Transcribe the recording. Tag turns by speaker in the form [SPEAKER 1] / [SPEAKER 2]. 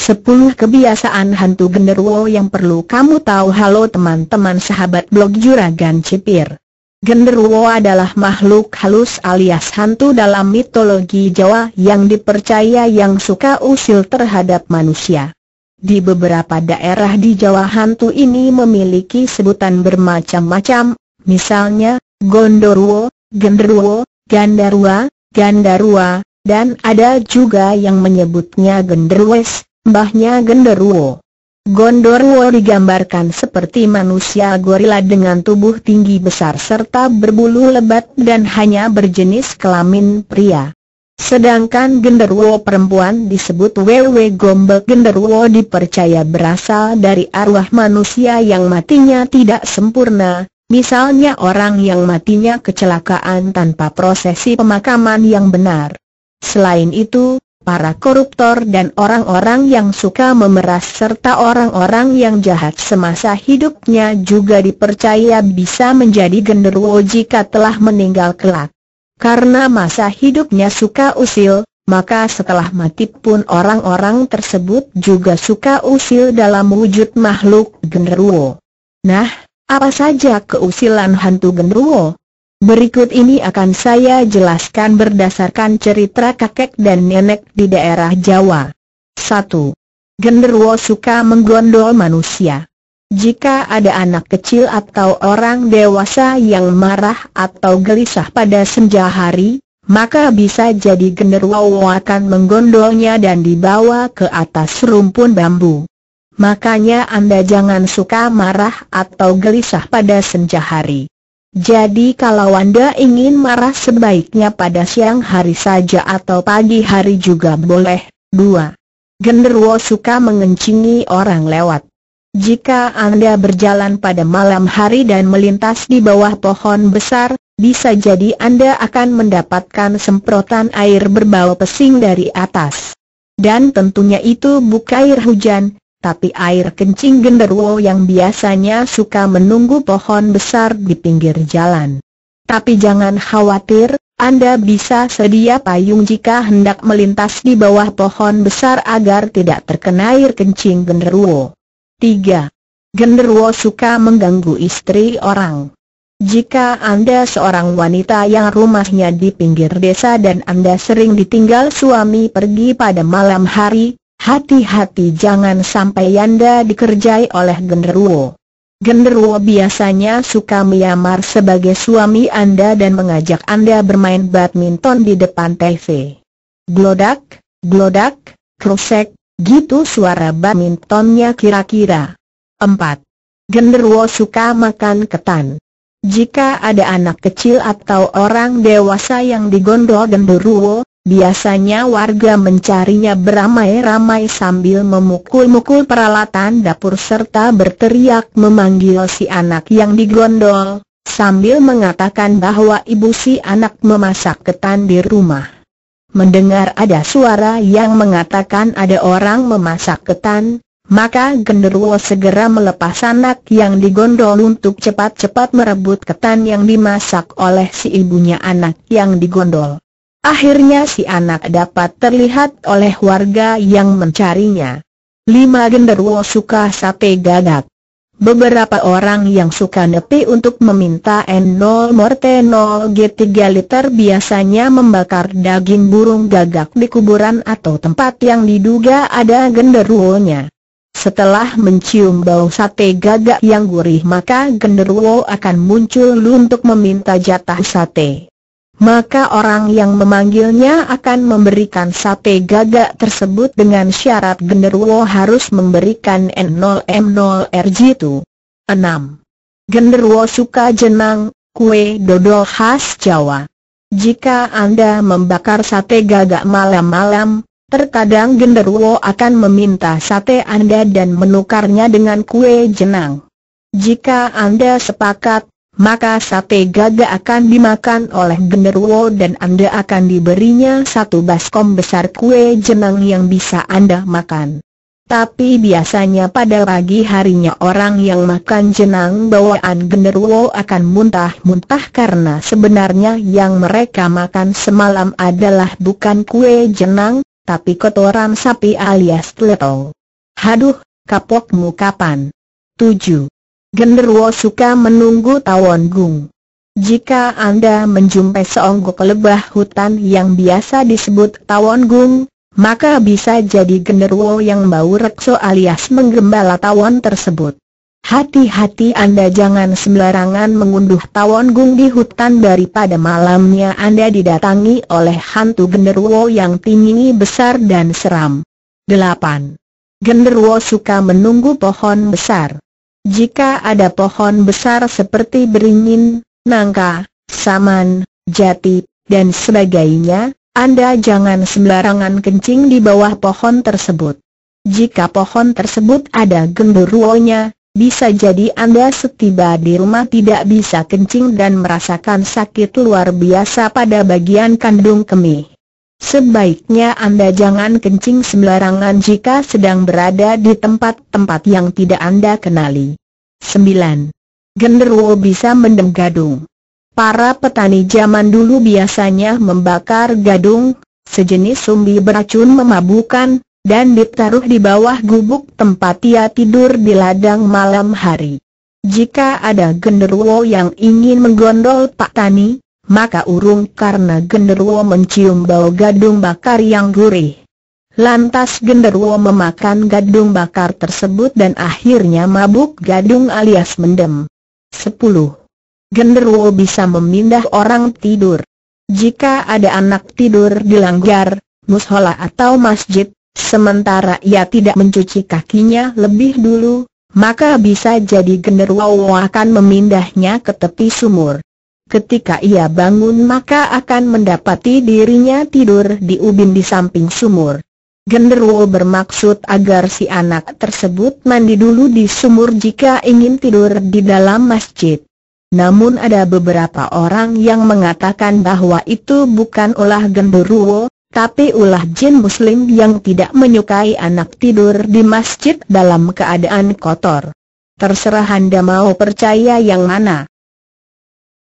[SPEAKER 1] 10 kebiasaan hantu genderuwo yang perlu kamu tahu. Halo teman-teman sahabat blog Juragan Cipir. Genderuwo adalah makhluk halus alias hantu dalam mitologi Jawa yang dipercaya yang suka usil terhadap manusia. Di beberapa daerah di Jawa hantu ini memiliki sebutan bermacam-macam, misalnya Gondoruwo, Genderuwo, Gandarua, Gandarua, dan ada juga yang menyebutnya Genderwes, mbahnya Genderuwo. Gondoruwo digambarkan seperti manusia gorila dengan tubuh tinggi besar serta berbulu lebat dan hanya berjenis kelamin pria. Sedangkan genderuwo perempuan disebut Wewe Gombel. Genderuwo dipercaya berasal dari arwah manusia yang matinya tidak sempurna, misalnya orang yang matinya kecelakaan tanpa prosesi pemakaman yang benar. Selain itu, para koruptor dan orang-orang yang suka memeras serta orang-orang yang jahat semasa hidupnya juga dipercaya bisa menjadi genderuwo jika telah meninggal kelak. Karena masa hidupnya suka usil, maka setelah mati pun orang-orang tersebut juga suka usil dalam wujud makhluk genderuwo. Nah, apa saja keusilan hantu genderuwo? Berikut ini akan saya jelaskan berdasarkan cerita kakek dan nenek di daerah Jawa. 1. Genderuwo suka menggondol manusia. Jika ada anak kecil atau orang dewasa yang marah atau gelisah pada senja hari, maka bisa jadi genderuwo akan menggondolnya dan dibawa ke atas rumpun bambu. Makanya Anda jangan suka marah atau gelisah pada senja hari. Jadi kalau Anda ingin marah sebaiknya pada siang hari saja atau pagi hari juga boleh. 2. Genderuwo suka mengencingi orang lewat. Jika Anda berjalan pada malam hari dan melintas di bawah pohon besar, bisa jadi Anda akan mendapatkan semprotan air berbau pesing dari atas. Dan tentunya itu bukan air hujan, tapi air kencing genderuwo yang biasanya suka menunggu pohon besar di pinggir jalan. Tapi jangan khawatir, Anda bisa sedia payung jika hendak melintas di bawah pohon besar agar tidak terkena air kencing genderuwo. 3. Genderuwo suka mengganggu istri orang. Jika Anda seorang wanita yang rumahnya di pinggir desa dan Anda sering ditinggal suami pergi pada malam hari, hati-hati jangan sampai Anda dikerjai oleh genderuwo. Genderuwo biasanya suka menyamar sebagai suami Anda dan mengajak Anda bermain badminton di depan TV. Glodak, glodak, krusek, gitu suara badmintonnya kira-kira. 4. Genderuwo suka makan ketan. Jika ada anak kecil atau orang dewasa yang digondol genderuwo, biasanya warga mencarinya beramai-ramai sambil memukul-mukul peralatan dapur serta berteriak memanggil si anak yang digondol, sambil mengatakan bahwa ibu si anak memasak ketan di rumah. Mendengar ada suara yang mengatakan ada orang memasak ketan, maka genderuwo segera melepas anak yang digondol untuk cepat-cepat merebut ketan yang dimasak oleh si ibunya anak yang digondol. Akhirnya si anak dapat terlihat oleh warga yang mencarinya. 5. Genderuwo suka sate gagak. Beberapa orang yang suka nepi untuk meminta N0 Morte 0 G3 liter biasanya membakar daging burung gagak di kuburan atau tempat yang diduga ada genderuwonya. Setelah mencium bau sate gagak yang gurih maka genderuwo akan muncul untuk meminta jatah sate. Maka orang yang memanggilnya akan memberikan sate gagak tersebut dengan syarat genderuwo harus memberikan N0M0 RG2. 6. Genderuwo suka jenang, kue dodol khas Jawa. Jika Anda membakar sate gagak malam-malam, terkadang genderuwo akan meminta sate Anda dan menukarnya dengan kue jenang. Jika Anda sepakat, maka sate gagak akan dimakan oleh genderuwo dan Anda akan diberinya 1 baskom besar kue jenang yang bisa Anda makan. Tapi biasanya pada pagi harinya orang yang makan jenang bawaan genderuwo akan muntah-muntah karena sebenarnya yang mereka makan semalam adalah bukan kue jenang, tapi kotoran sapi alias tleto. Haduh, kapokmu kapan? 7. Genderuwo suka menunggu Tawon Gung. Jika Anda menjumpai seonggok lebah hutan yang biasa disebut Tawon Gung, maka bisa jadi genderuwo yang bau rekso alias menggembala tawon tersebut. Hati-hati Anda jangan sembarangan mengunduh Tawon Gung di hutan daripada malamnya Anda didatangi oleh hantu genderuwo yang tinggi besar dan seram. 8. Genderuwo suka menunggu pohon besar. Jika ada pohon besar seperti beringin, nangka, saman, jati, dan sebagainya, Anda jangan sembarangan kencing di bawah pohon tersebut. Jika pohon tersebut ada genderuwonya, bisa jadi Anda setiba di rumah tidak bisa kencing dan merasakan sakit luar biasa pada bagian kandung kemih. Sebaiknya Anda jangan kencing sembarangan jika sedang berada di tempat-tempat yang tidak Anda kenali. 9. Genderuwo bisa mendem gadung. Para petani zaman dulu biasanya membakar gadung, sejenis umbi beracun memabukkan, dan ditaruh di bawah gubuk tempat ia tidur di ladang malam hari. Jika ada genderuwo yang ingin menggondol Pak Tani, maka urung karena genderuwo mencium bau gadung bakar yang gurih. Lantas genderuwo memakan gadung bakar tersebut dan akhirnya mabuk gadung alias mendem. 10. Genderuwo bisa memindah orang tidur. Jika ada anak tidur di langgar, mushola atau masjid, sementara ia tidak mencuci kakinya lebih dulu, maka bisa jadi genderuwo akan memindahnya ke tepi sumur. Ketika ia bangun maka akan mendapati dirinya tidur di ubin di samping sumur. Genderuwo bermaksud agar si anak tersebut mandi dulu di sumur jika ingin tidur di dalam masjid. Namun ada beberapa orang yang mengatakan bahwa itu bukan ulah genderuwo, tapi ulah jin muslim yang tidak menyukai anak tidur di masjid dalam keadaan kotor. Terserah Anda mau percaya yang mana.